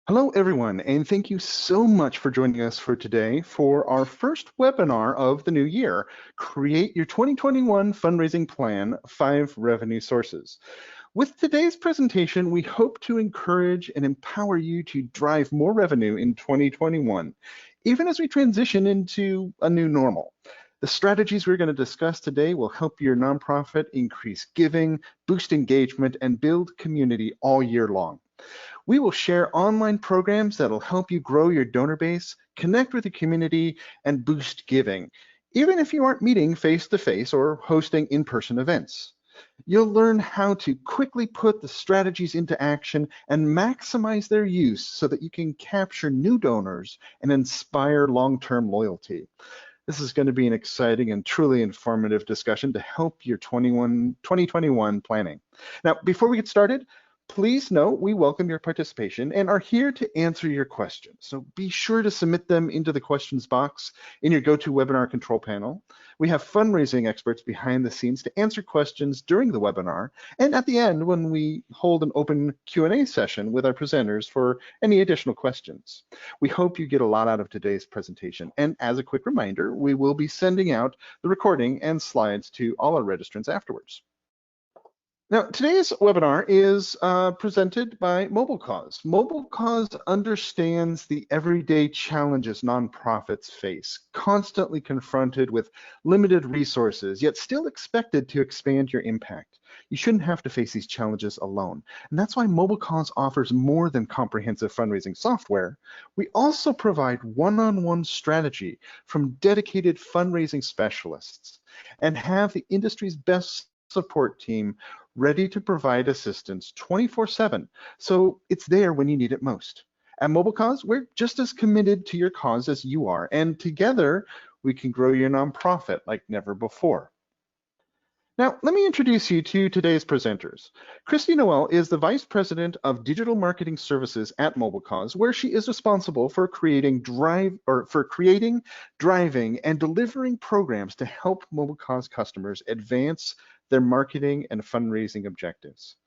Hello, everyone, and thank you so much for joining us for today for our first webinar of the new year, Create Your 2021 Fundraising Plan, 5 Revenue Sources. With today's presentation, we hope to encourage and empower you to drive more revenue in 2021, even as we transition into a new normal. The strategies we're going to discuss today will help your nonprofit increase giving, boost engagement, and build community all year long. We will share online programs that'll help you grow your donor base, connect with the community, and boost giving, even if you aren't meeting face-to-face or hosting in-person events. You'll learn how to quickly put the strategies into action and maximize their use so that you can capture new donors and inspire long-term loyalty. This is going to be an exciting and truly informative discussion to help your 2021 planning. Now, before we get started, please note we welcome your participation and are here to answer your questions. So be sure to submit them into the questions box in your GoToWebinar control panel. We have fundraising experts behind the scenes to answer questions during the webinar and at the end when we hold an open Q&A session with our presenters for any additional questions. We hope you get a lot out of today's presentation. And as a quick reminder, we will be sending out the recording and slides to all our registrants afterwards. Now, today's webinar is presented by MobileCause. MobileCause understands the everyday challenges nonprofits face, constantly confronted with limited resources, yet still expected to expand your impact. You shouldn't have to face these challenges alone. And that's why MobileCause offers more than comprehensive fundraising software. We also provide one-on-one strategy from dedicated fundraising specialists and have the industry's best support team ready to provide assistance 24/7, so it's there when you need it most. At MobileCause, we're just as committed to your cause as you are, and together we can grow your nonprofit like never before. Now, let me introduce you to today's presenters. Christy Noel is the Vice President of Digital Marketing Services at MobileCause, where she is responsible for creating, driving, and delivering programs to help MobileCause customers advance their marketing and fundraising objectives.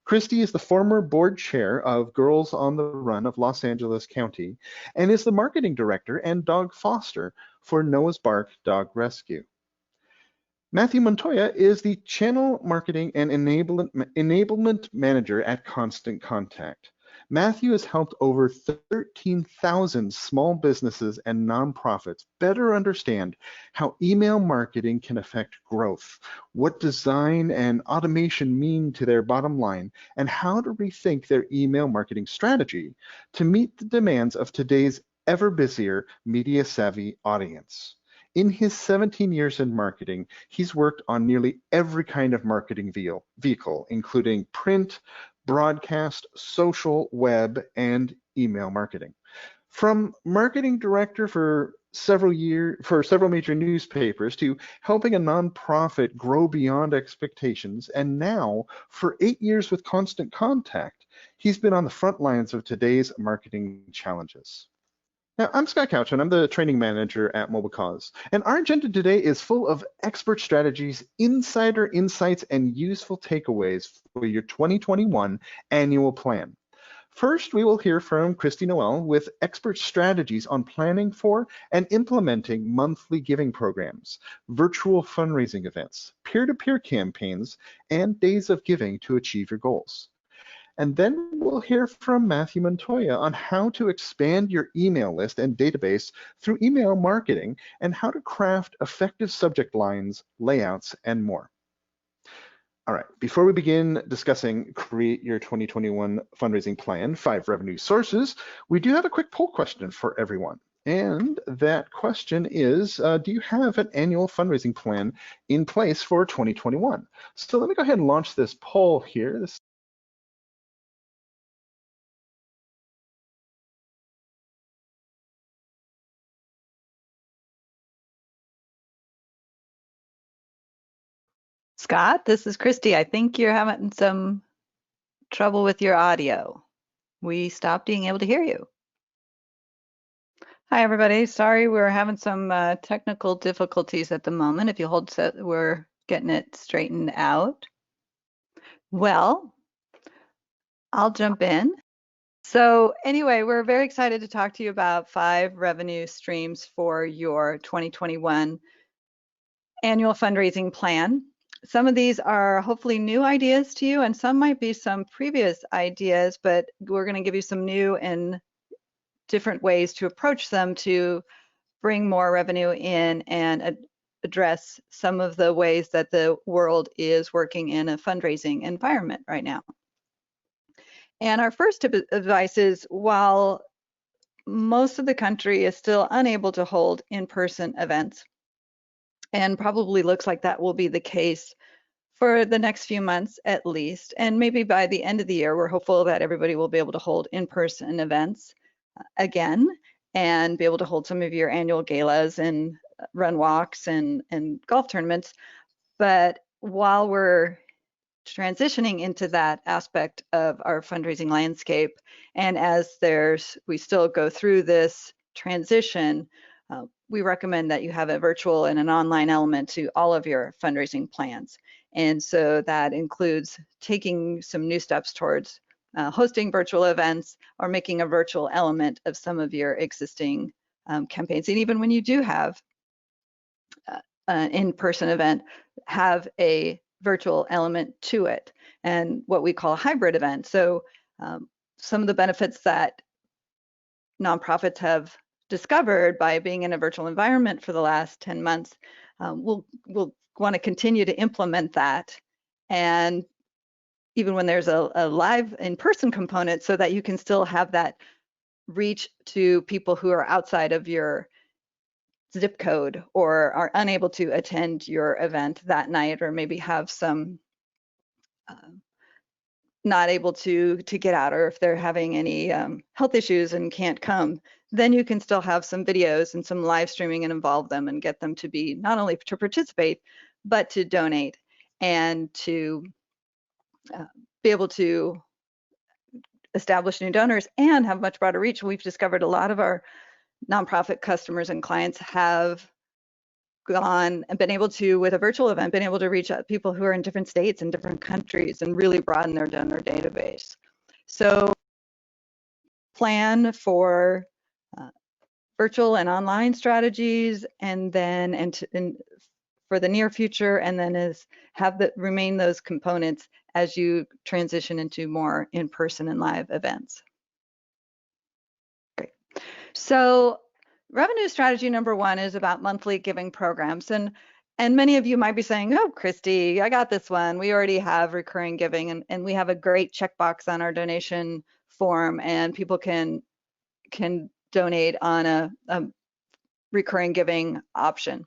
Christy is the former board chair of Girls on the Run of Los Angeles County and is the marketing director and dog foster for Noah's Bark Dog Rescue. Matthew Montoya is the Channel Marketing and Enablement Manager at Constant Contact. Matthew has helped over 13,000 small businesses and nonprofits better understand how email marketing can affect growth, what design and automation mean to their bottom line, and how to rethink their email marketing strategy to meet the demands of today's ever busier media-savvy audience. In his 17 years in marketing, he's worked on nearly every kind of marketing vehicle, including print, broadcast, social, web, and email marketing. From marketing director for several major newspapers to helping a nonprofit grow beyond expectations, and now for 8 years with Constant Contact, he's been on the front lines of today's marketing challenges. Now, I'm Scott Couch, and I'm the training manager at MobileCause. And our agenda today is full of expert strategies, insider insights, and useful takeaways for your 2021 annual plan. First, we will hear from Christy Noel with expert strategies on planning for and implementing monthly giving programs, virtual fundraising events, peer-to-peer campaigns, and days of giving to achieve your goals. And then we'll hear from Matthew Montoya on how to expand your email list and database through email marketing and how to craft effective subject lines, layouts, and more. All right, before we begin discussing Create Your 2021 Fundraising Plan, 5 Revenue Sources, we do have a quick poll question for everyone. And that question is, do you have an annual fundraising plan in place for 2021? So let me go ahead and launch this poll here. Scott, this is Christy. I think you're having some trouble with your audio. We stopped being able to hear you. Hi, everybody. Sorry, we're having some technical difficulties at the moment. If you hold set, we're getting it straightened out. Well, I'll jump in. So anyway, we're very excited to talk to you about 5 revenue streams for your 2021 annual fundraising plan. Some of these are hopefully new ideas to you, and some might be some previous ideas, but we're going to give you some new and different ways to approach them to bring more revenue in and address some of the ways that the world is working in a fundraising environment right now. And our first tip of advice is, while most of the country is still unable to hold in-person events, and probably looks like that will be the case for the next few months at least, and maybe by the end of the year, we're hopeful that everybody will be able to hold in-person events again and be able to hold some of your annual galas and run walks and golf tournaments. But while we're transitioning into that aspect of our fundraising landscape, and as we still go through this transition, we recommend that you have a virtual and an online element to all of your fundraising plans. And so that includes taking some new steps towards hosting virtual events or making a virtual element of some of your existing campaigns. And even when you do have an in-person event, have a virtual element to it, and what we call a hybrid event. So some of the benefits that nonprofits have discovered by being in a virtual environment for the last 10 months, we'll want to continue to implement that, and even when there's a live in-person component, so that you can still have that reach to people who are outside of your zip code or are unable to attend your event that night, or maybe have some not able to get out, or if they're having any health issues and can't come, then you can still have some videos and some live streaming and involve them and get them to be not only to participate, but to donate and to be able to establish new donors and have much broader reach. We've discovered a lot of our nonprofit customers and clients have gone and been able to, with a virtual event, been able to reach out people who are in different states and different countries and really broaden their donor database. So plan for virtual and online strategies, and then for the near future, and then remain those components as you transition into more in-person and live events. Great. So revenue strategy number 1 is about monthly giving programs. And many of you might be saying, oh, Christy, I got this one. We already have recurring giving, and we have a great checkbox on our donation form, and people can donate on a recurring giving option.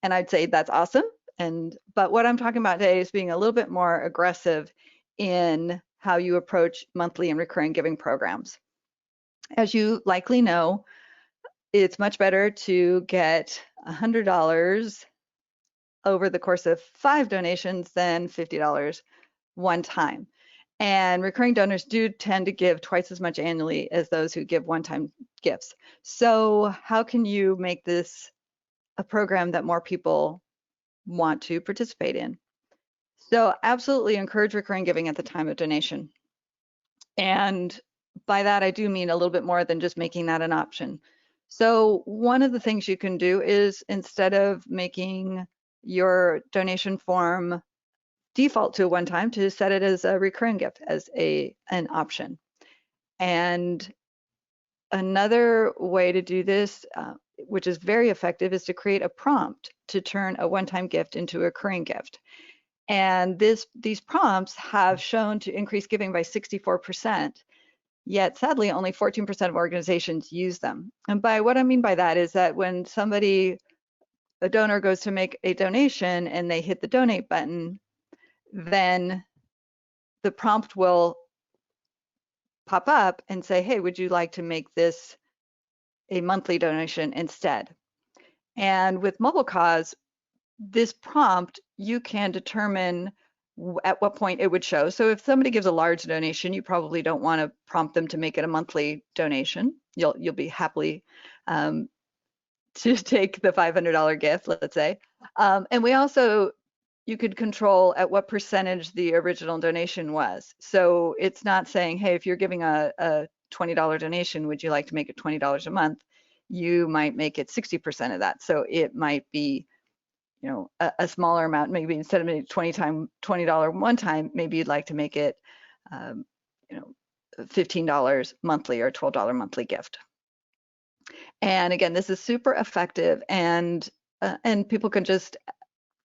And I'd say that's awesome. But what I'm talking about today is being a little bit more aggressive in how you approach monthly and recurring giving programs. As you likely know, it's much better to get $100 over the course of 5 donations than $50 one time. And recurring donors do tend to give twice as much annually as those who give one-time gifts. So how can you make this a program that more people want to participate in? So absolutely encourage recurring giving at the time of donation. And by that, I do mean a little bit more than just making that an option. So one of the things you can do is, instead of making your donation form default to one time, to set it as a recurring gift, as an option. And another way to do this, which is very effective, is to create a prompt to turn a one-time gift into a recurring gift. And these prompts have shown to increase giving by 64%. Yet sadly, only 14% of organizations use them. And by what I mean by that is that when a donor goes to make a donation and they hit the donate button, then the prompt will pop up and say, hey, would you like to make this a monthly donation instead? And with MobileCause, this prompt, you can determine at what point it would show. So if somebody gives a large donation, you probably don't want to prompt them to make it a monthly donation. You'll be happily to take the $500 gift, let's say. And we also you could control at what percentage the original donation was. So it's not saying, hey, if you're giving a $20 donation, would you like to make it $20 a month? You might make it 60% of that. So it might be, you know, a smaller amount. Maybe instead of making $20 one time, maybe you'd like to make it, you know, $15 monthly or $12 monthly gift. And again, this is super effective, and people can just,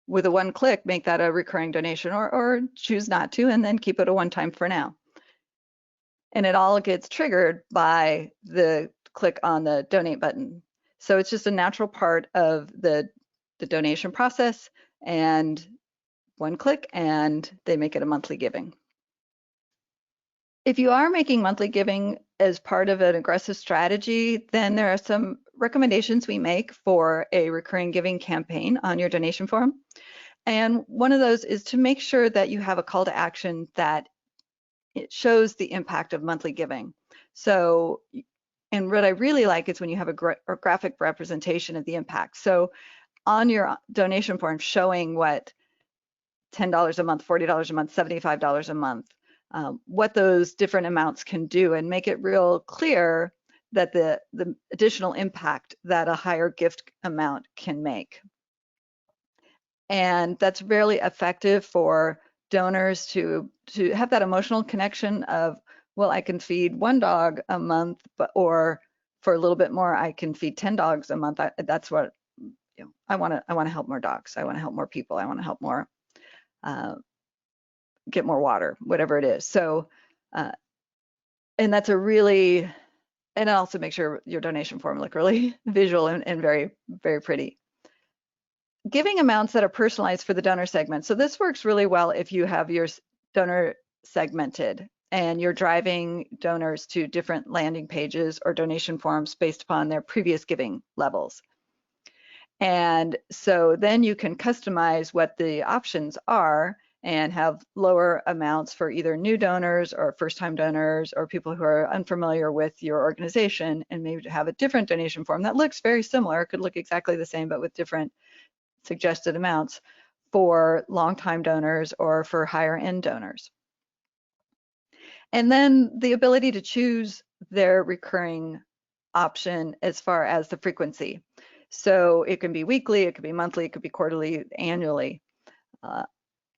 with a one click, make that a recurring donation, or choose not to, and then keep it a one time for now. And it all gets triggered by the click on the donate button. So it's just a natural part of the donation process, and one click and they make it a monthly giving. If you are making monthly giving as part of an aggressive strategy, then there are some recommendations we make for a recurring giving campaign on your donation form. And one of those is to make sure that you have a call to action that it shows the impact of monthly giving. So, and what I really like is when you have a graphic representation of the impact. So on your donation form, showing what $10 a month, $40 a month, $75 a month, what those different amounts can do, and make it real clear that the additional impact that a higher gift amount can make. And that's really effective for donors to have that emotional connection of, well, I can feed one dog a month, or for a little bit more, I can feed 10 dogs a month. That's what, you know, I want to help more dogs. I want to help more people. I want to help more, get more water, whatever it is. So, and that's a really, and it also makes sure your donation form look really visual and very, very pretty. Giving amounts that are personalized for the donor segment. So this works really well if you have your donor segmented and you're driving donors to different landing pages or donation forms based upon their previous giving levels. And so then you can customize what the options are and have lower amounts for either new donors or first-time donors or people who are unfamiliar with your organization, and maybe have a different donation form that looks very similar. It could look exactly the same, but with different suggested amounts for long-time donors or for higher end donors. And then the ability to choose their recurring option as far as the frequency. So it can be weekly, it could be monthly, it could be quarterly, annually.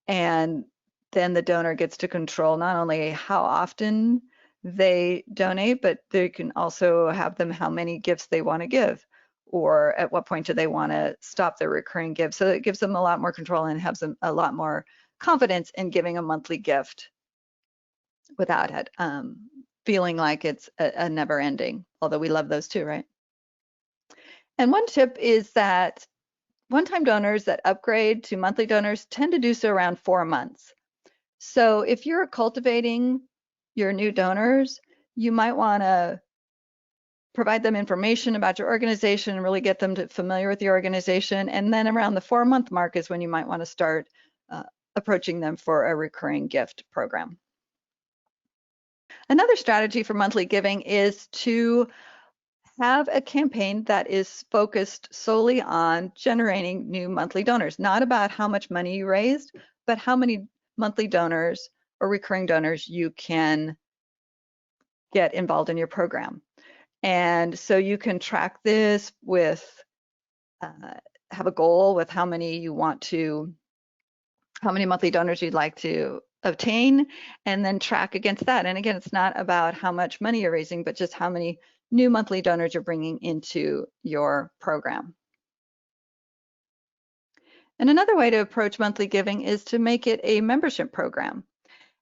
And then the donor gets to control not only how often they donate, but they can also have them how many gifts they want to give, or at what point do they want to stop their recurring gift. So it gives them a lot more control and has them a lot more confidence in giving a monthly gift without it feeling like it's a never ending, although we love those too, right? And one tip is that one-time donors that upgrade to monthly donors tend to do so around 4 months. So if you're cultivating your new donors, you might want to provide them information about your organization and really get them familiar with your organization. And then around the 4-month mark is when you might want to start approaching them for a recurring gift program. Another strategy for monthly giving is to have a campaign that is focused solely on generating new monthly donors, not about how much money you raised, but how many monthly donors or recurring donors you can get involved in your program. And so you can track this with, have a goal with how many monthly donors you'd like to obtain, and then track against that. And again, it's not about how much money you're raising, but just how many new monthly donors you're bringing into your program. And another way to approach monthly giving is to make it a membership program.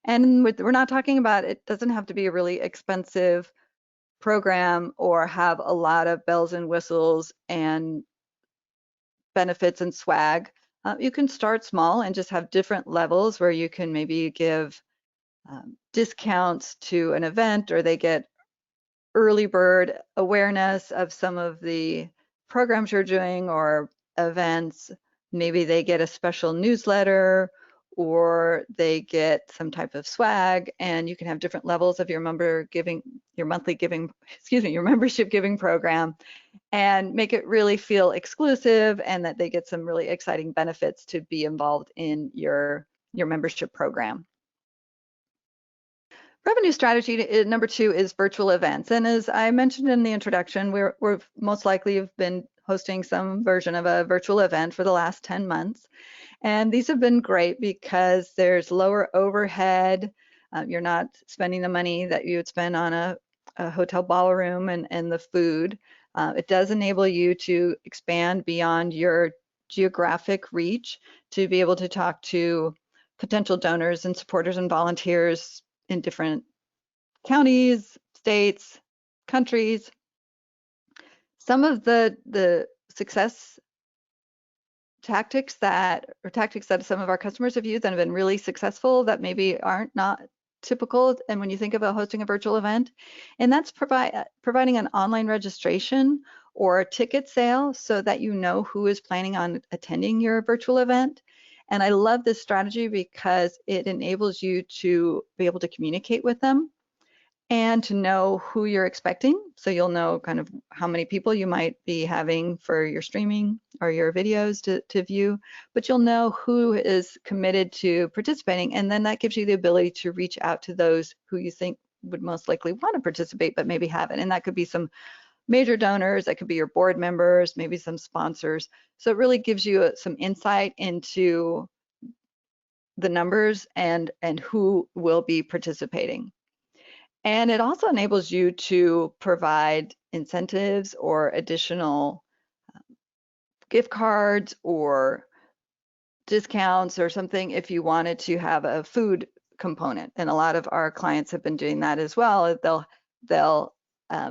And we're not talking about, it doesn't have to be a really expensive program or have a lot of bells and whistles and benefits and swag. You can start small and just have different levels where you can maybe give discounts to an event, or they get early bird awareness of some of the programs you're doing or events. Maybe they get a special newsletter, or they get some type of swag, and you can have different levels of your membership giving program. and make it really feel exclusive, and that they get some really exciting benefits to be involved in your membership program. Revenue strategy number 2 is virtual events. And as I mentioned in the introduction, we're most likely have been hosting some version of a virtual event for the last 10 months. And these have been great because there's lower overhead. You're not spending the money that you would spend on a hotel ballroom and the food. It does enable you to expand beyond your geographic reach to be able to talk to potential donors and supporters and volunteers in different counties, states, countries. Some of the success tactics that some of our customers have used and have been really successful that maybe aren't not typical, and when you think about hosting a virtual event, and that's providing an online registration or a ticket sale so that you know who is planning on attending your virtual event. And I love this strategy because it enables you to be able to communicate with them and to know who you're expecting. So you'll know kind of how many people you might be having for your streaming or your videos to view, but you'll know who is committed to participating. And then that gives you the ability to reach out to those who you think would most likely want to participate, but maybe haven't. And that could be some major donors, that could be your board members, maybe some sponsors. So it really gives you some insight into the numbers and who will be participating. And it also enables you to provide incentives or additional gift cards or discounts or something if you wanted to have a food component. And a lot of our clients have been doing that as well. They'll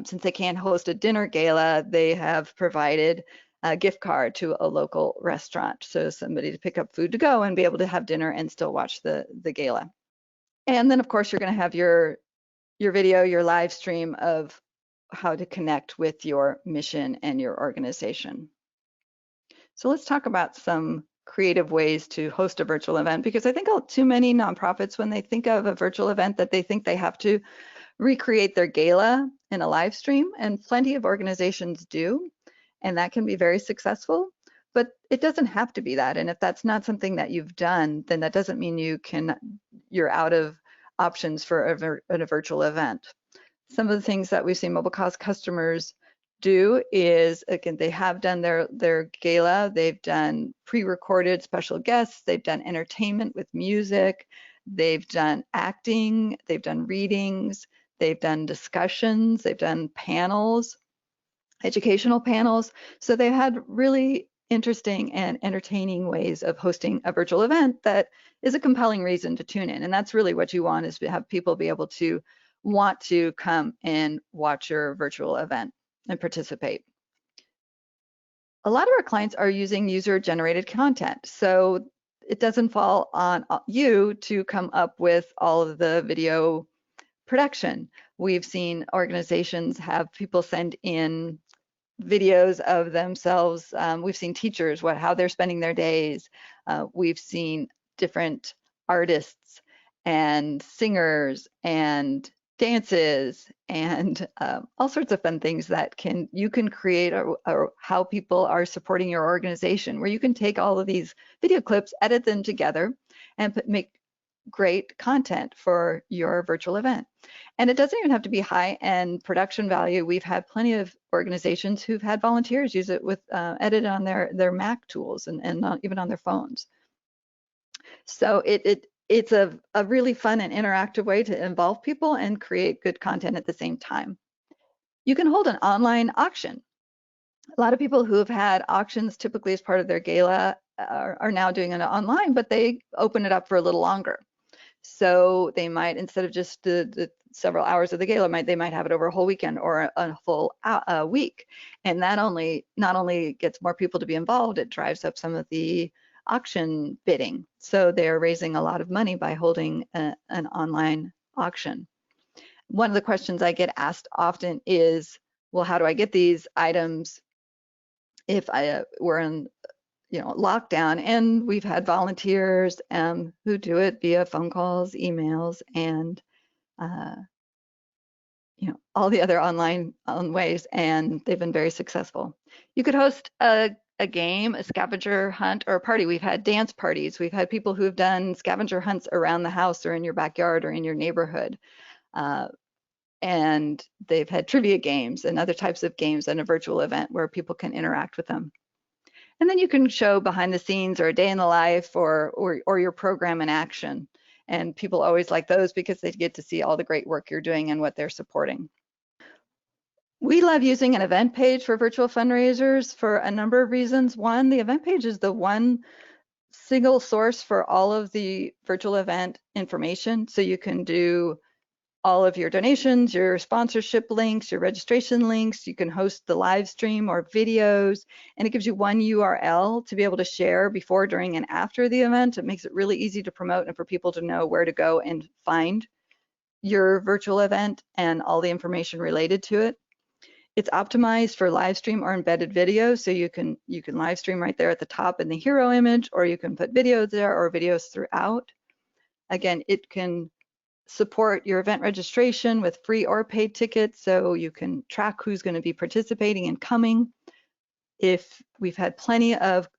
since they can't host a dinner gala, they have provided a gift card to a local restaurant. So somebody to pick up food to go and be able to have dinner and still watch the gala. And then of course you're going to have your video, your live stream of how to connect with your mission and your organization. So let's talk about some creative ways to host a virtual event, because I think too many nonprofits, when they think of a virtual event, that they think they have to recreate their gala in a live stream, and plenty of organizations do, and that can be very successful, but it doesn't have to be that. And if that's not something that you've done, then that doesn't mean you're out of options for a virtual event. Some of the things that we've seen Mobilecause customers do is, again, they have done their gala, they've done pre-recorded special guests, they've done entertainment with music, they've done acting, they've done readings, they've done discussions, they've done panels, educational panels. So they've had really interesting and entertaining ways of hosting a virtual event that is a compelling reason to tune in. And that's really what you want, is to have people be able to want to come and watch your virtual event and participate. A lot of our clients are using user-generated content, so it doesn't fall on you to come up with all of the video production. We've seen organizations have people send in videos of themselves. We've seen teachers, how they're spending their days. We've seen different artists and singers and dances and all sorts of fun things that you can create, or how people are supporting your organization, where you can take all of these video clips, edit them together, and make great content for your virtual event. And it doesn't even have to be high-end production value. We've had plenty of organizations who've had volunteers use it with edit on their Mac tools and not even on their phones. So it's a really fun and interactive way to involve people and create good content at the same time. You can hold an online auction. A lot of people who have had auctions typically as part of their gala are now doing it online, but they open it up for a little longer. So they might, instead of just the several hours of the gala, they might have it over a whole weekend or a full week. And that not only gets more people to be involved, it drives up some of the auction bidding. So they're raising a lot of money by holding an online auction. One of the questions I get asked often is, well, how do I get these items if we're in lockdown? And we've had volunteers who do it via phone calls, emails, and all the other online ways, and they've been very successful. You could host a game, a scavenger hunt, or a party. We've had dance parties. We've had people who have done scavenger hunts around the house or in your backyard or in your neighborhood. And they've had trivia games and other types of games in a virtual event where people can interact with them. And then you can show behind the scenes or a day in the life or your program in action. And people always like those because they get to see all the great work you're doing and what they're supporting. We love using an event page for virtual fundraisers for a number of reasons. One, the event page is the one single source for all of the virtual event information. So you can do all of your donations, your sponsorship links, your registration links. You can host the live stream or videos, and it gives you one URL to be able to share before, during, and after the event. It makes it really easy to promote and for people to know where to go and find your virtual event and all the information related to it. It's optimized for live stream or embedded video, so you can live stream right there at the top in the hero image, or you can put videos there or videos throughout. Again, it can support your event registration with free or paid tickets, so you can track who's going to be participating and coming. If we've had plenty of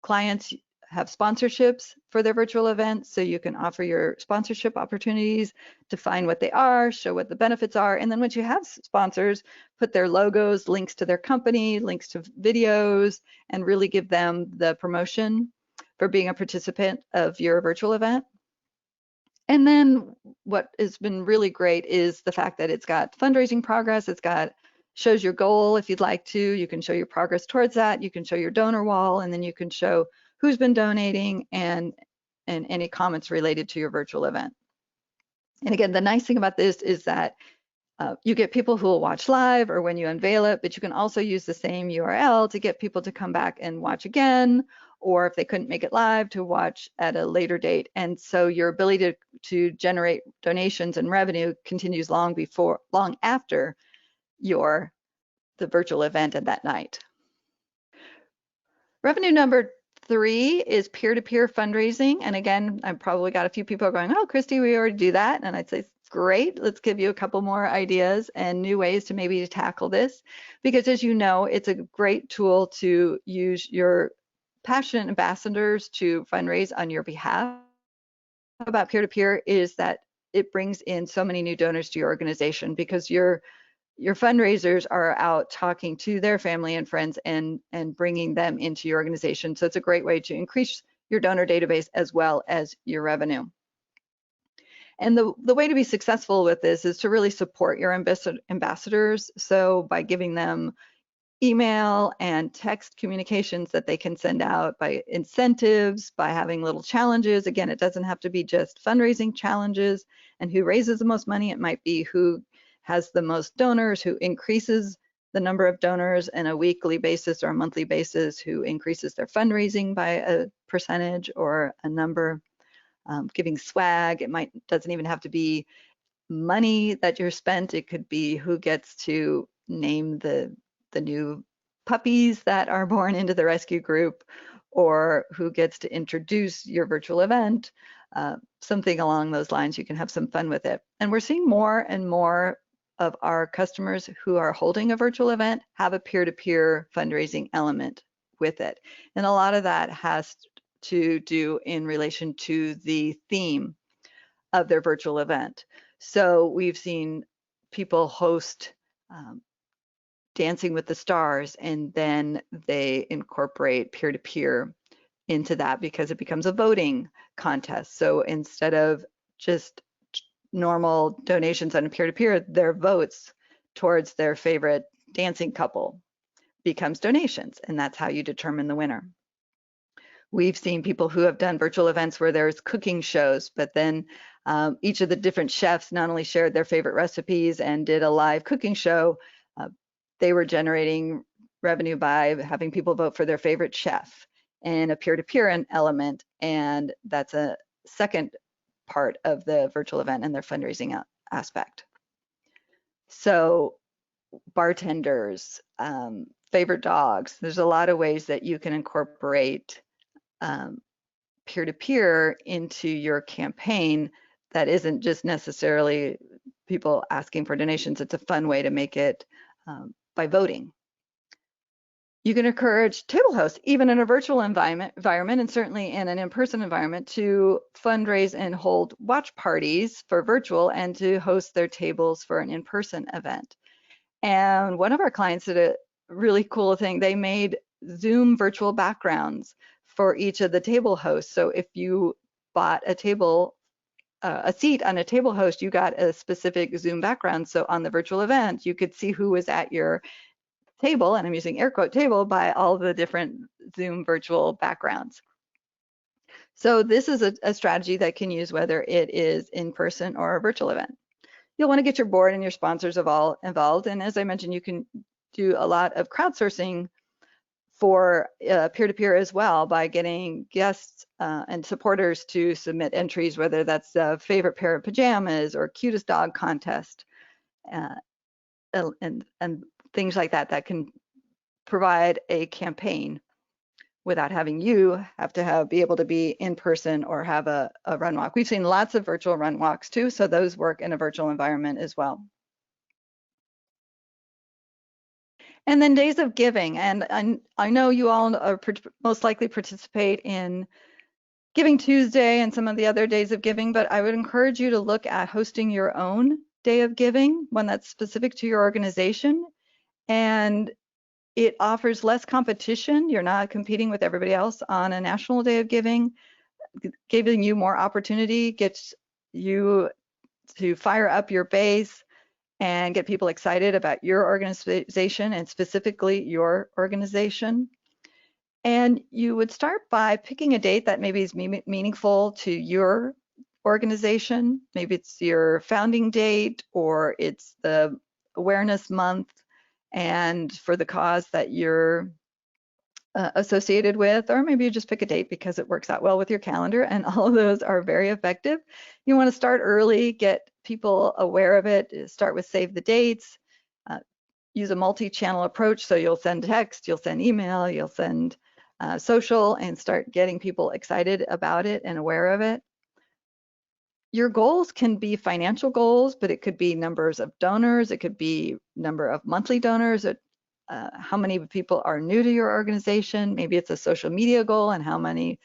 clients have sponsorships for their virtual events, so you can offer your sponsorship opportunities, define what they are, show what the benefits are, and then once you have sponsors, put their logos, links to their company, links to videos, and really give them the promotion for being a participant of your virtual event. And then what has been really great is the fact that it's got fundraising progress. It's got shows your goal if you'd like to. You can show your progress towards that. You can show your donor wall, and then you can show who's been donating and any comments related to your virtual event. And again, the nice thing about this is that you get people who will watch live or when you unveil it, but you can also use the same URL to get people to come back and watch again, or if they couldn't make it live, to watch at a later date. And so your ability to generate donations and revenue continues long after the virtual event at that night. Revenue number 3 is peer-to-peer fundraising. And again, I've probably got a few people going, oh, Christy, we already do that. And I'd say, great, let's give you a couple more ideas and new ways to maybe tackle this. Because as you know, it's a great tool to use your passionate ambassadors to fundraise on your behalf. About peer-to-peer is that it brings in so many new donors to your organization because your fundraisers are out talking to their family and friends and bringing them into your organization. So it's a great way to increase your donor database as well as your revenue. And the way to be successful with this is to really support your ambassadors. So by giving them email and text communications that they can send out, by incentives, by having little challenges. Again, it doesn't have to be just fundraising challenges and who raises the most money. It might be who has the most donors, who increases the number of donors on a weekly basis or a monthly basis, who increases their fundraising by a percentage or a number. Giving swag, doesn't even have to be money that you're spent. It could be who gets to name the new puppies that are born into the rescue group, or who gets to introduce your virtual event, something along those lines. You can have some fun with it. And we're seeing more and more of our customers who are holding a virtual event have a peer-to-peer fundraising element with it. And a lot of that has to do in relation to the theme of their virtual event. So we've seen people host Dancing with the Stars, and then they incorporate peer-to-peer into that because it becomes a voting contest. So instead of just normal donations on a peer-to-peer, their votes towards their favorite dancing couple becomes donations, and that's how you determine the winner. We've seen people who have done virtual events where there's cooking shows, but then each of the different chefs not only shared their favorite recipes and did a live cooking show, they were generating revenue by having people vote for their favorite chef and a peer-to-peer element, and that's a second part of the virtual event and their fundraising aspect. So bartenders, favorite dogs, there's a lot of ways that you can incorporate peer-to-peer into your campaign that isn't just necessarily people asking for donations. It's a fun way to make it by voting. You can encourage table hosts, even in a virtual environment, and certainly in an in-person environment, to fundraise and hold watch parties for virtual and to host their tables for an in-person event. And one of our clients did a really cool thing. They made Zoom virtual backgrounds for each of the table hosts. So if you bought a table, a seat on a table host, you got a specific Zoom background. So on the virtual event, you could see who was at your table, and I'm using air quote table, by all the different Zoom virtual backgrounds. So this is a strategy that can use whether it is in person or a virtual event. You'll want to get your board and your sponsors all involved. And as I mentioned, you can do a lot of crowdsourcing for peer-to-peer as well by getting guests and supporters to submit entries, whether that's a favorite pair of pajamas or cutest dog contest and things like that that can provide a campaign without having you have to be able to be in person or have a run walk. We've seen lots of virtual run walks too, so those work in a virtual environment as well. And then days of giving, and I know you all are most likely participate in Giving Tuesday and some of the other days of giving, but I would encourage you to look at hosting your own day of giving, one that's specific to your organization, and it offers less competition. You're not competing with everybody else on a national day of giving. Giving you more opportunity gets you to fire up your base and get people excited about your organization and specifically your organization. And you would start by picking a date that maybe is meaningful to your organization. Maybe it's your founding date or it's the awareness month and for the cause that you're associated with, or maybe you just pick a date because it works out well with your calendar, and all of those are very effective. You want to start early, get people aware of it, start with save the dates, use a multi-channel approach, so you'll send text, you'll send email, you'll send social, and start getting people excited about it and aware of it. Your goals can be financial goals, but it could be numbers of donors, it could be number of monthly donors, how many people are new to your organization. Maybe it's a social media goal and how many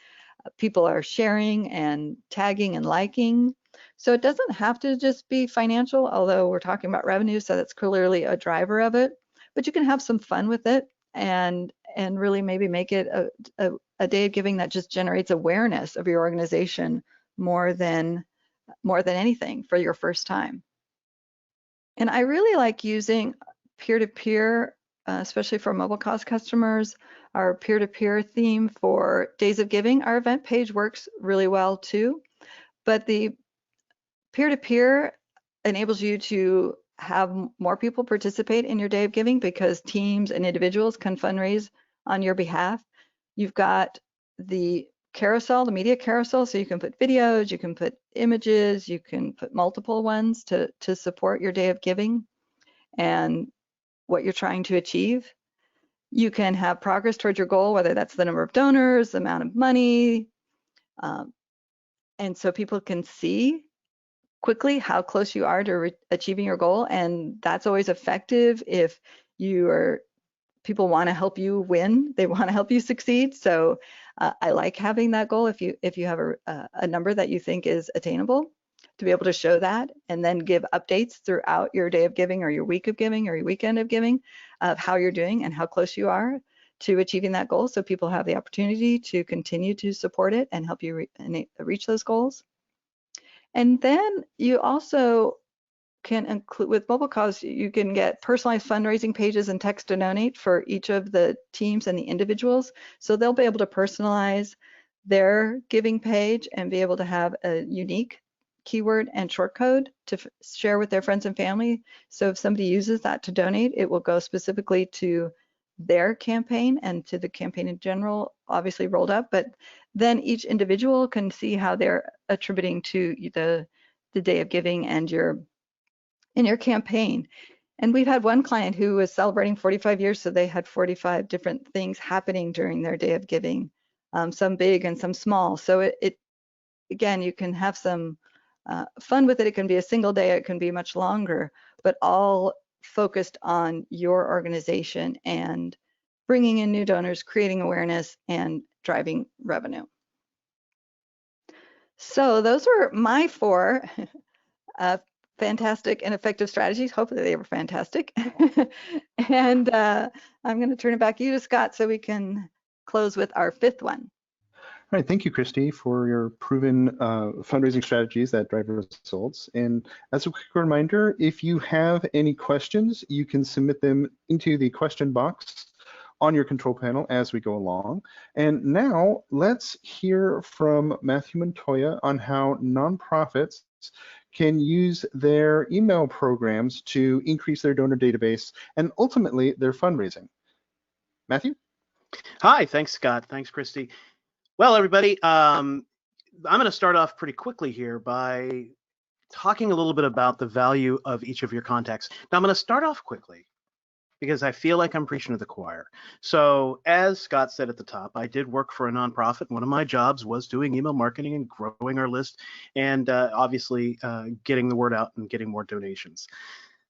people are sharing and tagging and liking. So it doesn't have to just be financial, although we're talking about revenue, so that's clearly a driver of it. But you can have some fun with it and really maybe make it a day of giving that just generates awareness of your organization more than anything for your first time. And I really like using peer-to-peer, especially for mobile cause customers, our peer-to-peer theme for days of giving. Our event page works really well too, but the peer-to-peer enables you to have more people participate in your day of giving because teams and individuals can fundraise on your behalf. You've got the carousel, the media carousel, so you can put videos, you can put images, you can put multiple ones to support your day of giving and what you're trying to achieve. You can have progress towards your goal, whether that's the number of donors, the amount of money, and so people can see quickly how close you are to achieving your goal, and that's always effective if people want to help you win, they want to help you succeed. So I like having that goal if you have a number that you think is attainable, to be able to show that and then give updates throughout your day of giving or your week of giving or your weekend of giving of how you're doing and how close you are to achieving that goal, so people have the opportunity to continue to support it and help you reach those goals. And then you also can include, with mobile cause, you can get personalized fundraising pages and text to donate for each of the teams and the individuals. So they'll be able to personalize their giving page and be able to have a unique keyword and short code to share with their friends and family. So if somebody uses that to donate, it will go specifically to their campaign and to the campaign in general, obviously rolled up, but then each individual can see how they're attributing to the day of giving and your campaign. And we've had one client who was celebrating 45 years, so they had 45 different things happening during their day of giving, some big and some small. So it again, you can have some fun with it. It can be a single day, it can be much longer, but all focused on your organization and bringing in new donors, creating awareness, and driving revenue. So those were my 4 fantastic and effective strategies. Hopefully they were fantastic. And I'm going to turn it back to you, Scott, so we can close with our 5th one. All right, thank you, Christy, for your proven fundraising strategies that drive results. And as a quick reminder, if you have any questions, you can submit them into the question box on your control panel as we go along. And now let's hear from Matthew Montoya on how nonprofits can use their email programs to increase their donor database and ultimately their fundraising. Matthew? Hi, thanks, Scott. Thanks, Christy. Well, everybody, I'm going to start off pretty quickly here by talking a little bit about the value of each of your contacts. Now, I'm going to start off quickly because I feel like I'm preaching to the choir. So as Scott said at the top, I did work for a nonprofit. One of my jobs was doing email marketing and growing our list and obviously getting the word out and getting more donations.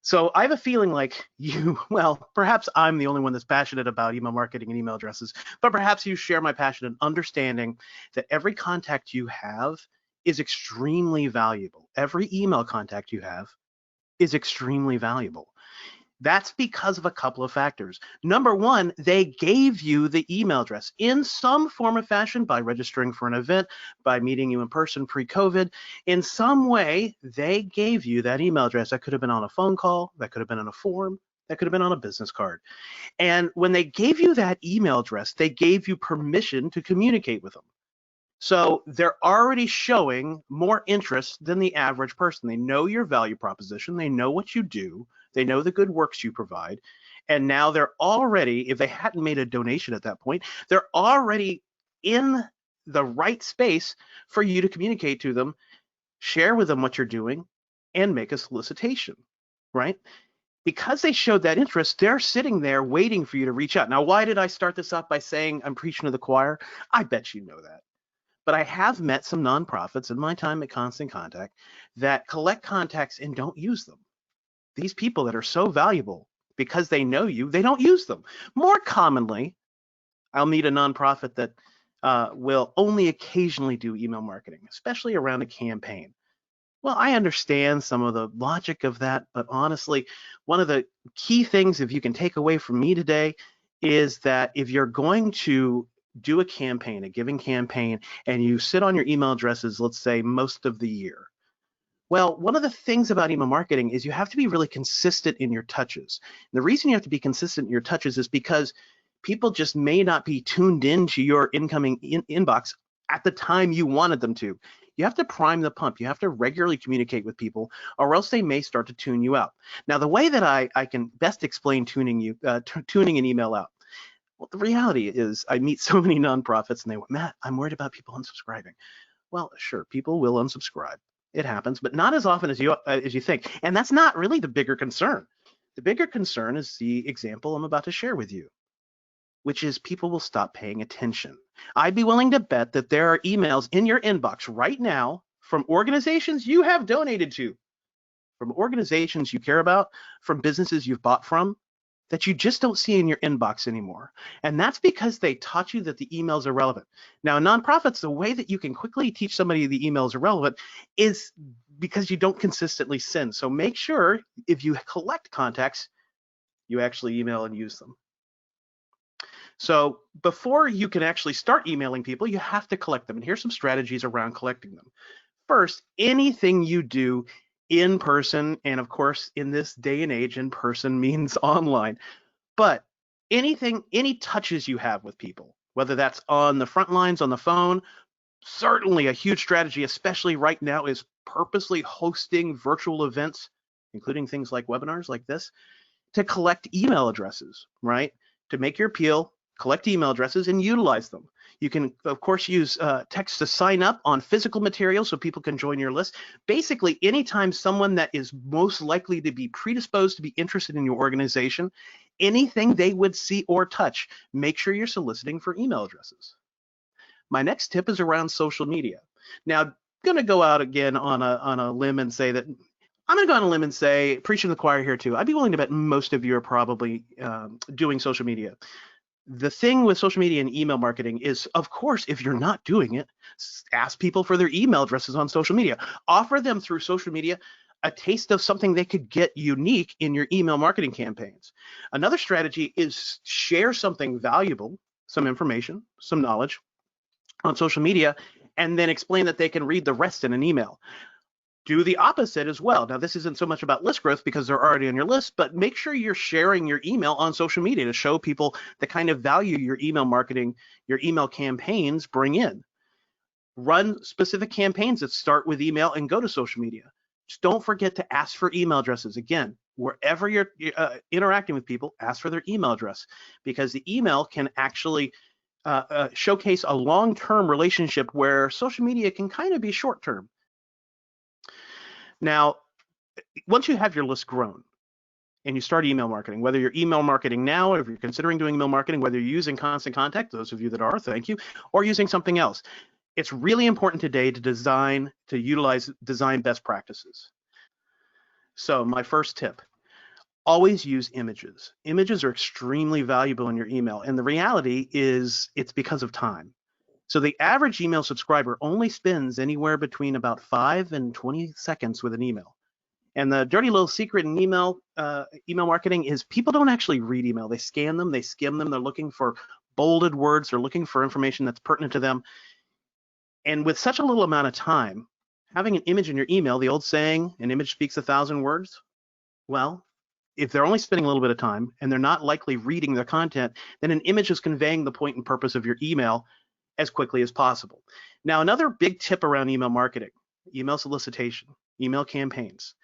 So I have a feeling like you, well, perhaps I'm the only one that's passionate about email marketing and email addresses, but perhaps you share my passion in understanding that every contact you have is extremely valuable. Every email contact you have is extremely valuable. That's because of a couple of factors. Number one, they gave you the email address in some form or fashion by registering for an event, by meeting you in person pre-COVID. In some way, they gave you that email address. That could have been on a phone call, that could have been on a form, that could have been on a business card. And when they gave you that email address, they gave you permission to communicate with them. So they're already showing more interest than the average person. They know your value proposition, they know what you do, they know the good works you provide, and now they're already, if they hadn't made a donation at that point, they're already in the right space for you to communicate to them, share with them what you're doing, and make a solicitation, right? Because they showed that interest, they're sitting there waiting for you to reach out. Now, why did I start this off by saying I'm preaching to the choir? I bet you know that. But I have met some nonprofits in my time at Constant Contact that collect contacts and don't use them. These people that are so valuable because they know you, they don't use them. More commonly, I'll meet a nonprofit that will only occasionally do email marketing, especially around a campaign. Well, I understand some of the logic of that, but honestly, one of the key things, if you can take away from me today, is that if you're going to do a campaign, a giving campaign, and you sit on your email addresses, let's say most of the year. Well, one of the things about email marketing is you have to be really consistent in your touches. And the reason you have to be consistent in your touches is because people just may not be tuned into your incoming inbox at the time you wanted them to. You have to prime the pump. You have to regularly communicate with people, or else they may start to tune you out. Now, the way that I can best explain tuning an email out. Well, the reality is I meet so many nonprofits and they went, Matt, I'm worried about people unsubscribing. Well, sure, people will unsubscribe. It happens, but not as often as you think. And that's not really the bigger concern. The bigger concern is the example I'm about to share with you, which is people will stop paying attention. I'd be willing to bet that there are emails in your inbox right now from organizations you have donated to, from organizations you care about, from businesses you've bought from, that you just don't see in your inbox anymore. And that's because they taught you that the emails are relevant. Now, in nonprofits, the way that you can quickly teach somebody the emails are relevant is because you don't consistently send. So make sure if you collect contacts, you actually email and use them. So before you can actually start emailing people, you have to collect them. And here's some strategies around collecting them. First, anything you do in person, and of course, in this day and age, in person means online, but any touches you have with people, whether that's on the front lines, on the phone, certainly a huge strategy, especially right now, is purposely hosting virtual events, including things like webinars like this, to collect email addresses, right? To make your appeal, collect email addresses and utilize them. You can, of course, use text to sign up on physical material so people can join your list. Basically, anytime someone that is most likely to be predisposed to be interested in your organization, anything they would see or touch, make sure you're soliciting for email addresses. My next tip is around social media. Now, going to go out again on a limb and say that I'm going to go on a limb and say, preaching to the choir here too, I'd be willing to bet most of you are probably doing social media. The thing with social media and email marketing is, of course, if you're not doing it, ask people for their email addresses on social media. Offer them through social media a taste of something they could get unique in your email marketing campaigns. Another strategy is share something valuable, some information, some knowledge on social media, and then explain that they can read the rest in an email. Do the opposite as well. Now, this isn't so much about list growth because they're already on your list, but make sure you're sharing your email on social media to show people the kind of value your email marketing, your email campaigns bring in. Run specific campaigns that start with email and go to social media. Just don't forget to ask for email addresses. Again, wherever you're interacting with people, ask for their email address, because the email can actually showcase a long-term relationship where social media can kind of be short-term. Now, once you have your list grown and you start email marketing, whether you're email marketing now, or if you're considering doing email marketing, whether you're using Constant Contact, those of you that are, thank you, or using something else, it's really important today to utilize design best practices. So my first tip, always use images. Images are extremely valuable in your email, and the reality is it's because of time. So the average email subscriber only spends anywhere between about 5 and 20 seconds with an email. And the dirty little secret in email marketing is people don't actually read email. They scan them, they skim them, they're looking for bolded words, they're looking for information that's pertinent to them. And with such a little amount of time, having an image in your email, the old saying, an image speaks 1,000 words, well, if they're only spending a little bit of time and they're not likely reading the content, then an image is conveying the point and purpose of your email as quickly as possible. Now, another big tip around email marketing, email solicitation, email campaigns,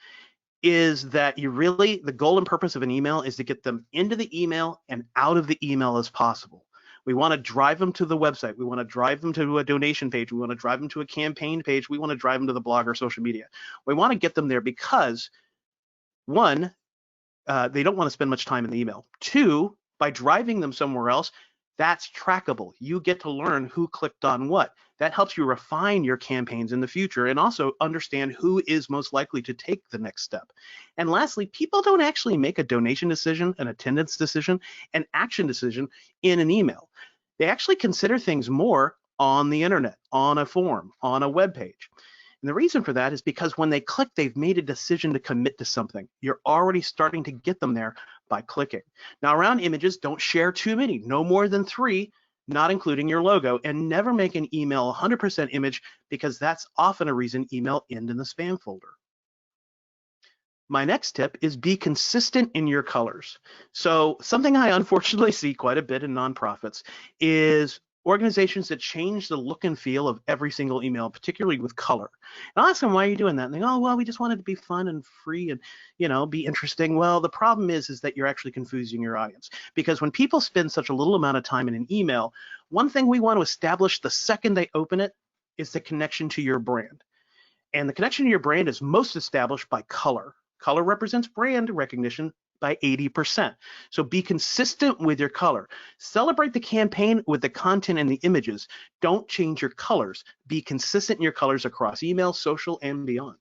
is that the goal and purpose of an email is to get them into the email and out of the email as possible. We want to drive them to the website. We want to drive them to a donation page. We want to drive them to a campaign page. We want to drive them to the blog or social media. We want to get them there because, one, they don't want to spend much time in the email. Two, by driving them somewhere else, that's trackable. You get to learn who clicked on what. That helps you refine your campaigns in the future and also understand who is most likely to take the next step. And lastly, people don't actually make a donation decision, an attendance decision, an action decision in an email. They actually consider things more on the internet, on a form, on a web page. And the reason for that is because when they click, they've made a decision to commit to something. You're already starting to get them there by clicking. Now, around images, don't share too many, no more than 3, not including your logo, and never make an email 100% image because that's often a reason email ends in the spam folder. My next tip is be consistent in your colors. So something I unfortunately see quite a bit in nonprofits is organizations that change the look and feel of every single email, particularly with color. And I'll ask them, why are you doing that? And they go, oh, well, we just want it to be fun and free and, be interesting. Well, the problem is that you're actually confusing your audience, because when people spend such a little amount of time in an email, one thing we want to establish the second they open it is the connection to your brand. And the connection to your brand is most established by color. Color represents brand recognition by 80%. So be consistent with your color. Celebrate the campaign with the content and the images. Don't change your colors. Be consistent in your colors across email, social, and beyond.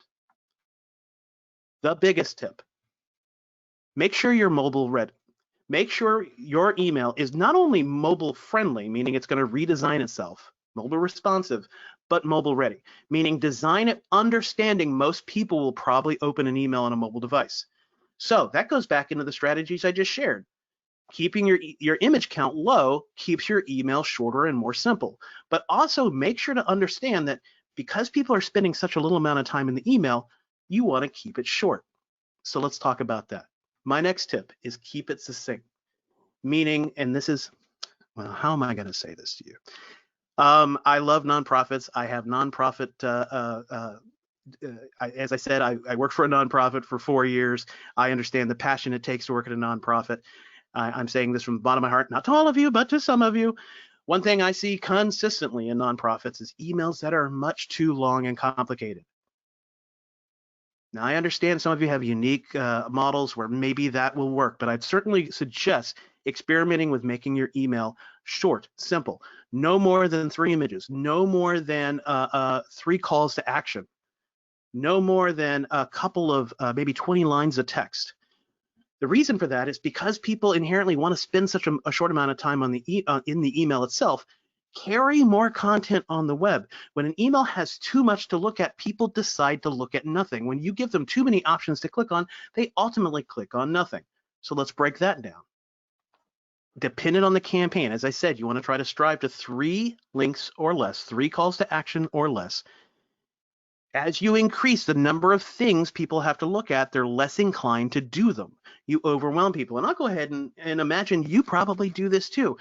The biggest tip, make sure you're mobile ready. Make sure your email is not only mobile friendly, meaning it's going to redesign itself, mobile responsive, but mobile ready, meaning design it understanding most people will probably open an email on a mobile device. So that goes back into the strategies I just shared. Keeping your image count low keeps your email shorter and more simple, but also make sure to understand that because people are spending such a little amount of time in the email, you want to keep it short. So let's talk about that. My next tip is keep it succinct, meaning, and this is, well, how am I going to say this to you? I love nonprofits. I have nonprofit, as I said, I worked for a nonprofit for 4 years. I understand the passion it takes to work at a nonprofit. I'm saying this from the bottom of my heart, not to all of you, but to some of you. One thing I see consistently in nonprofits is emails that are much too long and complicated. Now, I understand some of you have unique models where maybe that will work, but I'd certainly suggest experimenting with making your email short, simple, no more than 3 images, no more than 3 calls to action, no more than a couple of maybe 20 lines of text. The reason for that is because people inherently want to spend such a short amount of time on in the email itself. Carry more content on the web. When an email has too much to look at, people decide to look at nothing. When you give them too many options to click on, they ultimately click on nothing. So let's break that down. Dependent on the campaign, as I said, you want to try to strive to 3 links or less, 3 calls to action or less. As you increase the number of things people have to look at, they're less inclined to do them. You overwhelm people. And I'll go ahead and imagine you probably do this too.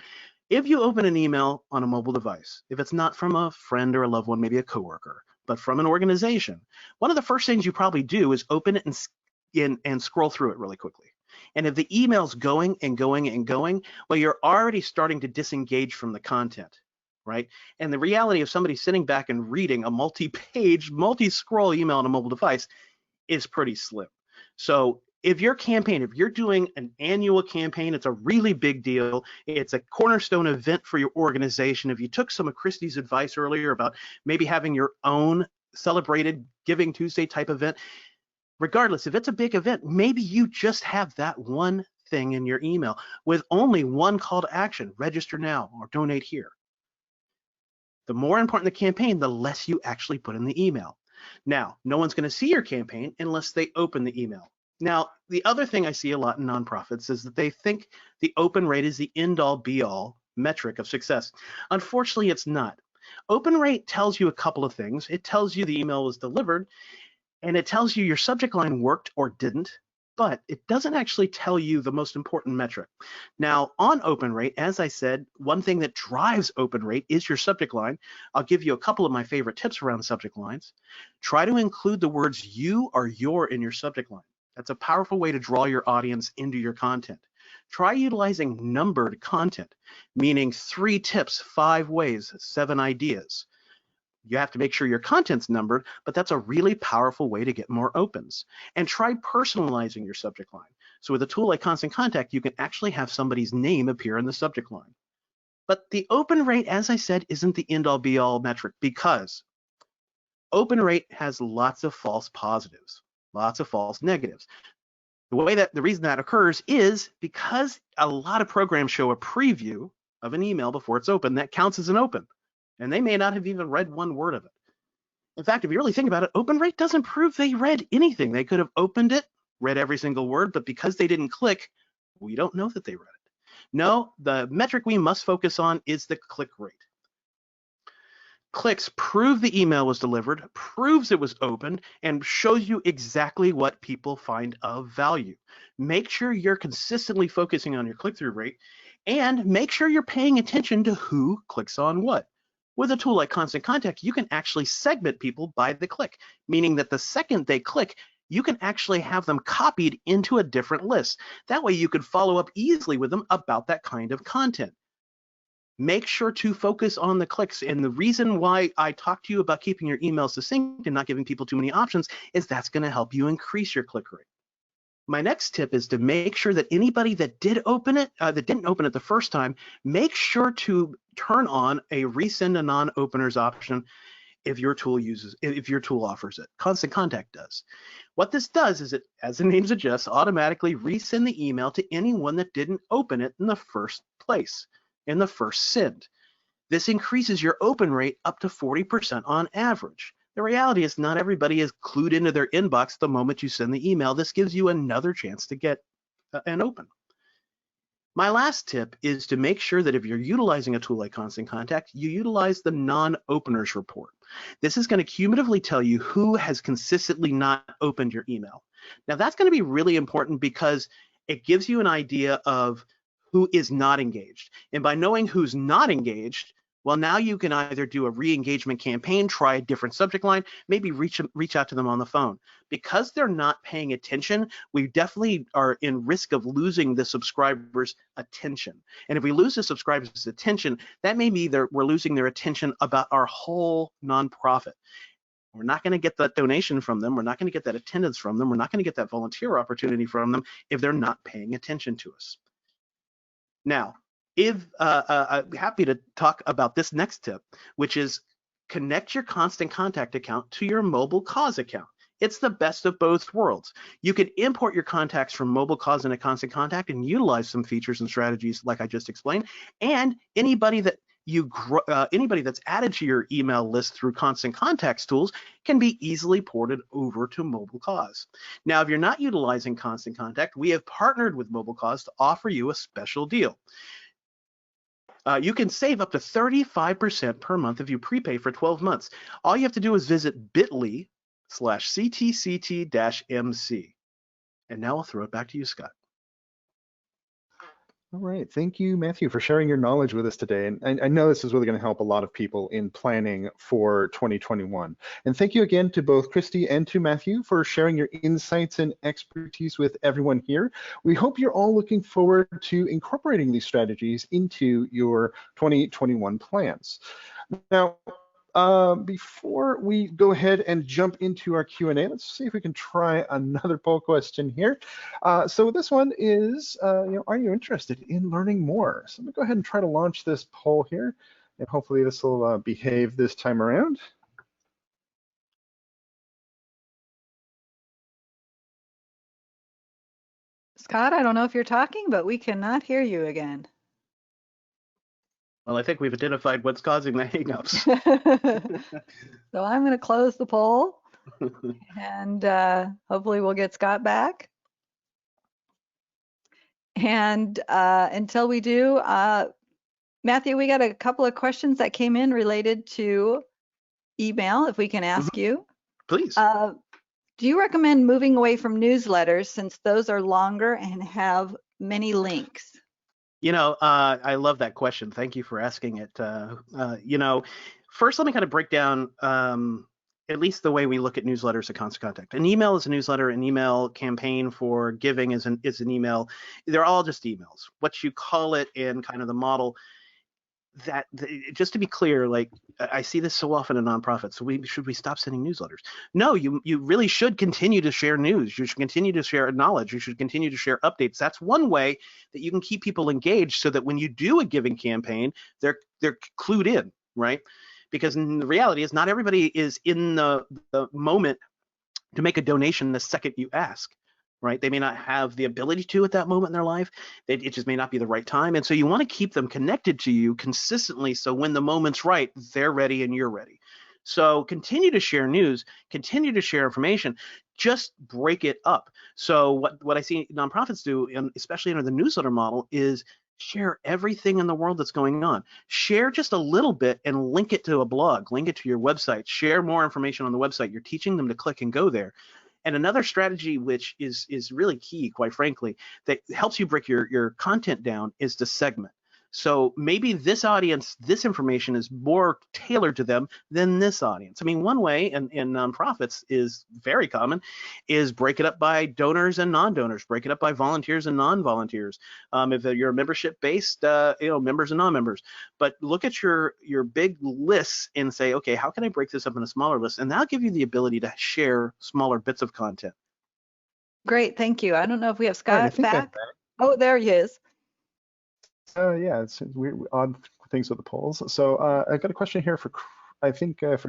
If you open an email on a mobile device, if it's not from a friend or a loved one, maybe a coworker, but from an organization, one of the first things you probably do is open it and scroll through it really quickly. And if the email's going and going and going, well, you're already starting to disengage from the content, right? And the reality of somebody sitting back and reading a multi-page, multi-scroll email on a mobile device is pretty slim. So if your campaign, if you're doing an annual campaign, it's a really big deal. It's a cornerstone event for your organization. If you took some of Christy's advice earlier about maybe having your own celebrated Giving Tuesday type event, regardless, if it's a big event, maybe you just have that one thing in your email with only one call to action, register now or donate here. The more important the campaign, the less you actually put in the email. Now, no one's going to see your campaign unless they open the email. Now, the other thing I see a lot in nonprofits is that they think the open rate is the end-all be-all metric of success. Unfortunately, it's not. Open rate tells you a couple of things. It tells you the email was delivered, and it tells you your subject line worked or didn't, but it doesn't actually tell you the most important metric. Now, on open rate, as I said, one thing that drives open rate is your subject line. I'll give you a couple of my favorite tips around subject lines. Try to include the words you or your in your subject line. That's a powerful way to draw your audience into your content. Try utilizing numbered content, meaning 3 tips, 5 ways, 7 ideas. You have to make sure your content's numbered, but that's a really powerful way to get more opens. And try personalizing your subject line. So with a tool like Constant Contact, you can actually have somebody's name appear in the subject line. But the open rate, as I said, isn't the end-all be-all metric because open rate has lots of false positives, lots of false negatives. The reason that occurs is because a lot of programs show a preview of an email before it's open. That counts as an open, and they may not have even read one word of it. In fact, if you really think about it, open rate doesn't prove they read anything. They could have opened it, read every single word, but because they didn't click, we don't know that they read it. No, the metric we must focus on is the click rate. Clicks prove the email was delivered, proves it was opened, and shows you exactly what people find of value. Make sure you're consistently focusing on your click-through rate, and make sure you're paying attention to who clicks on what. With a tool like Constant Contact, you can actually segment people by the click, meaning that the second they click, you can actually have them copied into a different list. That way you could follow up easily with them about that kind of content. Make sure to focus on the clicks. And the reason why I talk to you about keeping your emails succinct and not giving people too many options is that's going to help you increase your click rate. My next tip is to make sure that anybody that did open it, that didn't open it the first time, make sure to turn on a resend to non-openers option if your tool offers it. Constant Contact does. What this does is it, as the name suggests, automatically resend the email to anyone that didn't open it in the first place, in the first send. This increases your open rate up to 40% on average. The reality is not everybody is clued into their inbox the moment you send the email. This gives you another chance to get an open. My last tip is to make sure that if you're utilizing a tool like Constant Contact, you utilize the non-openers report. This is going to cumulatively tell you who has consistently not opened your email. Now that's going to be really important because it gives you an idea of who is not engaged. And by knowing who's not engaged, well, now you can either do a re-engagement campaign, try a different subject line, maybe reach out to them on the phone. Because they're not paying attention, we definitely are in risk of losing the subscriber's attention. And if we lose the subscriber's attention, that may be we're losing their attention about our whole nonprofit. We're not going to get that donation from them. We're not going to get that attendance from them. We're not going to get that volunteer opportunity from them if they're not paying attention to us. Now, if I'm happy to talk about this next tip, which is connect your Constant Contact account to your Mobile Cause account. It's the best of both worlds. You can import your contacts from Mobile Cause into Constant Contact and utilize some features and strategies like I just explained. And anybody that's added to your email list through Constant Contacts tools can be easily ported over to Mobile Cause. Now, if you're not utilizing Constant Contact, we have partnered with Mobile Cause to offer you a special deal. You can save up to 35% per month if you prepay for 12 months. All you have to do is visit bit.ly/ctct-mc. And now I'll throw it back to you, Scott. All right, thank you, Matthew, for sharing your knowledge with us today. And I know this is really going to help a lot of people in planning for 2021. And thank you again to both Christy and to Matthew for sharing your insights and expertise with everyone here. We hope you're all looking forward to incorporating these strategies into your 2021 plans. Now, before we go ahead and jump into our Q&A, let's see if we can try another poll question here. So this one is, are you interested in learning more? So I'm gonna go ahead and try to launch this poll here, and hopefully this will behave this time around. Scott, I don't know if you're talking, but we cannot hear you again. Well, I think we've identified what's causing the hangups. So I'm going to close the poll, and hopefully we'll get Scott back. And until we do, Matthew, we got a couple of questions that came in related to email, if we can ask you. Please. Do you recommend moving away from newsletters since those are longer and have many links? You know, I love that question. Thank you for asking it. First, let me kind of break down at least the way we look at newsletters at Constant Contact. An email is a newsletter. An email campaign for giving is an email. They're all just emails. What you call it in kind of the model, just to be clear, like I see this so often in nonprofits. So should we stop sending newsletters? No, you really should continue to share news. You should continue to share knowledge. You should continue to share updates. That's one way that you can keep people engaged, so that when you do a giving campaign, they're clued in, right? Because the reality is not everybody is in the moment to make a donation the second you ask. Right? They may not have the ability to at that moment in their life. It just may not be the right time. And so you want to keep them connected to you consistently, so when the moment's right, they're ready and you're ready. So continue to share news, continue to share information, just break it up. So what I see nonprofits do, and especially under the newsletter model, is share everything in the world that's going on. Share just a little bit and link it to a blog, link it to your website, share more information on the website. You're teaching them to click and go there. And another strategy, which is really key, quite frankly, that helps you break your content down, is to segment. So maybe this audience, this information is more tailored to them than this audience. I mean, one way in nonprofits is very common, is break it up by donors and non-donors, break it up by volunteers and non-volunteers. If you're membership-based, members and non-members. But look at your big lists and say, okay, how can I break this up into smaller lists? And that'll give you the ability to share smaller bits of content. Great, thank you. I don't know if we have Scott back. back. Oh, there he is. Yeah, it's weird, odd things with the polls. So I've got a question here for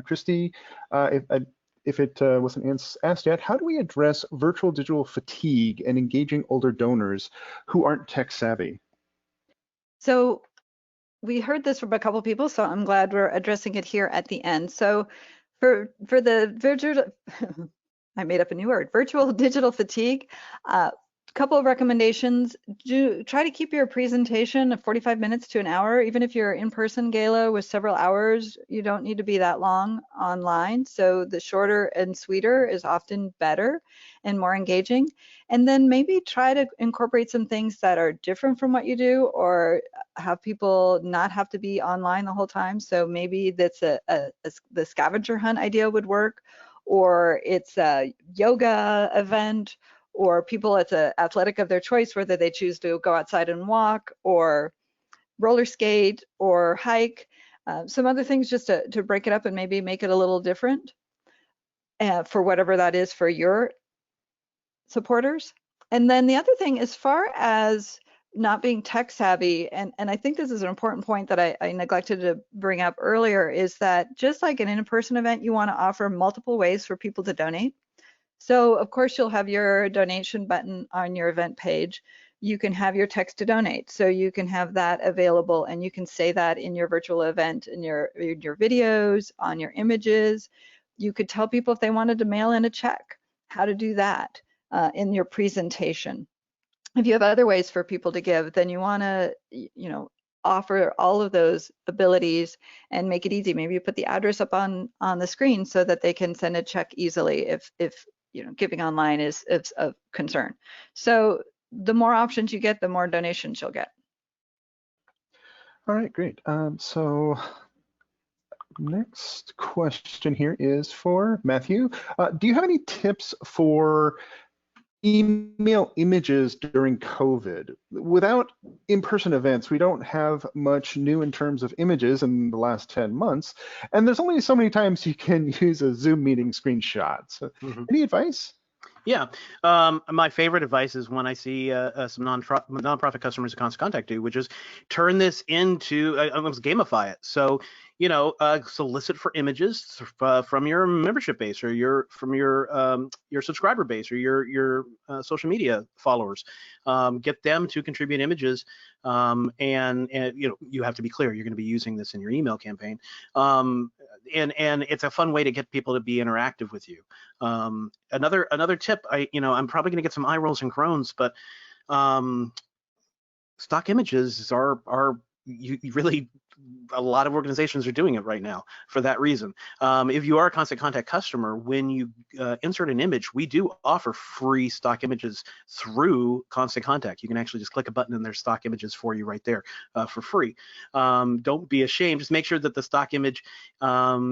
Christy. If it wasn't asked yet, how do we address virtual digital fatigue and engaging older donors who aren't tech savvy? So we heard this from a couple people, so I'm glad we're addressing it here at the end. So for the virtual, I made up a new word, virtual digital fatigue. Couple of recommendations. Try to keep your presentation of 45 minutes to an hour. Even if you're in person gala with several hours, you don't need to be that long online. So the shorter and sweeter is often better and more engaging. And then maybe try to incorporate some things that are different from what you do, or have people not have to be online the whole time. So maybe that's the scavenger hunt idea would work, or it's a yoga event, or people at the athletic of their choice, whether they choose to go outside and walk or roller skate or hike, some other things just to break it up and maybe make it a little different for whatever that is for your supporters. And then the other thing, as far as not being tech savvy, and I think this is an important point that I neglected to bring up earlier, is that just like an in-person event, you want to offer multiple ways for people to donate. So of course you'll have your donation button on your event page. You can have your text to donate, so you can have that available, and you can say that in your virtual event, in your videos, on your images. You could tell people if they wanted to mail in a check, how to do that in your presentation. If you have other ways for people to give, then you want to, offer all of those abilities and make it easy. Maybe you put the address up on the screen so that they can send a check easily if giving online is of concern. So the more options you get, the more donations you'll get. All right, great. So next question here is for Matthew. Do you have any tips for email images during COVID? Without in-person events, we don't have much new in terms of images in the last 10 months, and there's only so many times you can use a Zoom meeting screenshot. So any advice? Yeah, my favorite advice is when I see some nonprofit customers at Constant Contact do, which is turn this into, almost gamify it. So, solicit for images from your membership base or from your subscriber base or your social media followers. Get them to contribute images, and you have to be clear you're going to be using this in your email campaign. And it's a fun way to get people to be interactive with you. Another tip, I'm probably going to get some eye rolls and groans, but stock images are you really, a lot of organizations are doing it right now for that reason. If you are a Constant Contact customer, when you insert an image, we do offer free stock images through Constant Contact. You can actually just click a button and there's stock images for you right there for free. Don't be ashamed. Just make sure that the stock image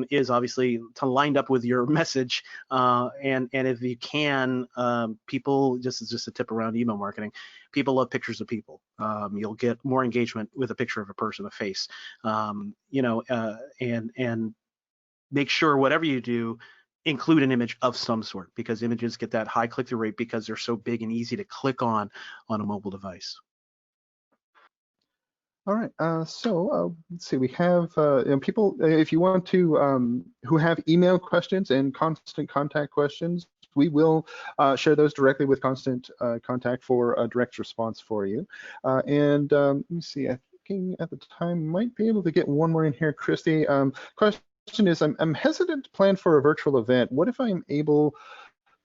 is obviously lined up with your message. And if you can, people, just as just a tip around email marketing, people love pictures of people. You'll get more engagement with a picture of a person, a face, and make sure whatever you do, include an image of some sort, because images get that high click-through rate because they're so big and easy to click on a mobile device. All right, so let's see, we have people, if you want to, who have email questions and Constant Contact questions, we will share those directly with Constant Contact for a direct response for you. And let me see, I'm thinking at the time, might be able to get one more in here, Christy. Question is, I'm hesitant to plan for a virtual event. What if I'm able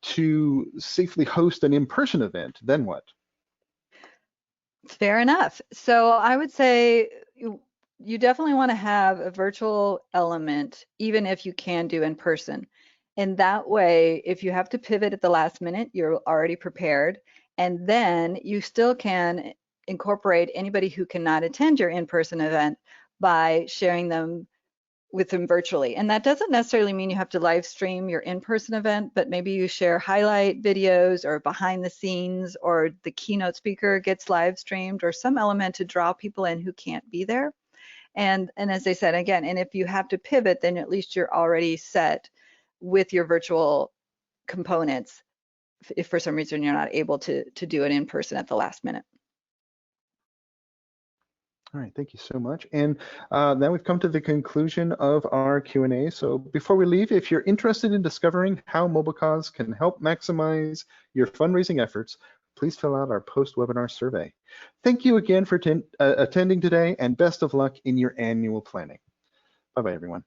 to safely host an in-person event? Then what? Fair enough. So I would say you definitely want to have a virtual element, even if you can do in person. And that way, if you have to pivot at the last minute, you're already prepared. And then you still can incorporate anybody who cannot attend your in-person event by sharing them with them virtually. And that doesn't necessarily mean you have to live stream your in-person event, but maybe you share highlight videos or behind the scenes, or the keynote speaker gets live streamed, or some element to draw people in who can't be there. And as I said, again, and if you have to pivot, then at least you're already set with your virtual components if for some reason you're not able to do it in person at the last minute. All right, thank you so much. And now we've come to the conclusion of our Q&A. So before we leave, if you're interested in discovering how MobileCause can help maximize your fundraising efforts, please fill out our post-webinar survey. Thank you again for attending today, and best of luck in your annual planning. Bye-bye, everyone.